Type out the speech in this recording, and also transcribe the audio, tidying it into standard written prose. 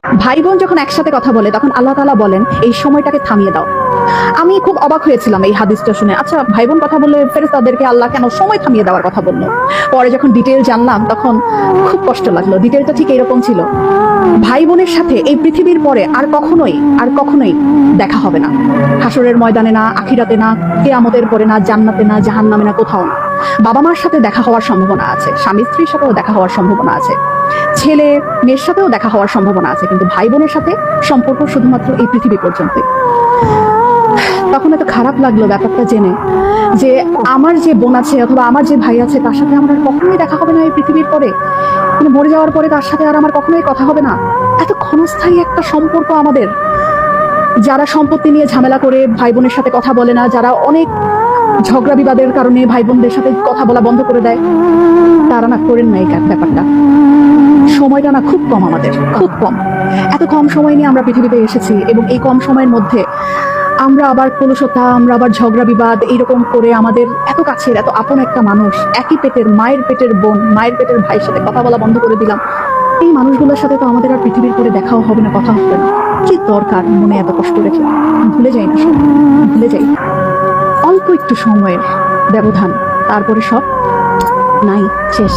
ভাই বোন যখন একসাথে কথা বলে তখন আল্লাহ তাআলা বলেন এই সময়টাকে থামিয়ে দাও। আমি খুব অবাক হয়েছিলাম এই হাদিসটা শুনে। আচ্ছা, ভাই বোন কথা বললে ফেরেশতাদেরকে আল্লাহ কেন সময় থামিয়ে দেওয়ার কথা বললো? পরে যখন ডিটেইল জানলাম তখন খুব কষ্ট লাগলো। ডিটেইলটা ঠিক এরকম ছিল, ভাই বোনের সাথে এই পৃথিবীর পরে আর কখনোই দেখা হবে না। হাসরের ময়দানে না, আখিরাতে না, কিয়ামতের পরে না, জান্নাতে না, জাহান্নামে না, কোথাও না। বাবা মার সাথে দেখা হওয়ার সম্ভাবনা আছে, স্বামী স্ত্রীর সাথেও দেখা হওয়ার সম্ভাবনা আছে, ছেলে মেয়ের সাথেও দেখা হওয়ার সম্ভাবনা আছে, কিন্তু ভাই বোনের সাথে সম্পর্ক শুধুমাত্র এই পৃথিবী পর্যন্তই। তখন এত খারাপ লাগলো ব্যাপারটা জেনে যে আমার যে বোন আছে অথবা আমার যে ভাই আছে তার সাথে আমার আর কখনোই দেখা হবে না এই পৃথিবীর পরে, মানে মরে যাওয়ার পরে তার সাথে আর আমার কখনোই কথা হবে না। এত ক্ষণস্থায়ী একটা সম্পর্ক আমাদের। যারা সম্পত্তি নিয়ে ঝামেলা করে ভাই বোনের সাথে কথা বলে না, যারা অনেক ঝগড়া বিবাদের কারণে ভাই বোনদের সাথে কথা বলা বন্ধ করে দেয়, তারা না করেন না এই ব্যাপারটা। সময়টা না খুব কম, আমাদের খুব কম। এত কম সময় নিয়ে আমরা পৃথিবীতে এসেছি এবং এই কম সময়ের মধ্যে আমরা আবার কলুষতা, আমরা আবার ঝগড়া বিবাদ এইরকম করে আমাদের এত কাছের এত আপন একটা মানুষ, একই পেটের মায়ের পেটের বোন, মায়ের পেটের ভাইয়ের সাথে কথা বলা বন্ধ করে দিলাম। এই মানুষগুলোর সাথে তো আমাদের আর পৃথিবীর করে দেখাও হবে না, কথা হবে না। কি দরকার মনে এত কষ্ট রেখে? ভুলে যাই না সব, ভুলে যাই। অল্প একটু সময়ের ব্যবধান, তারপরে সব নাই, শেষ।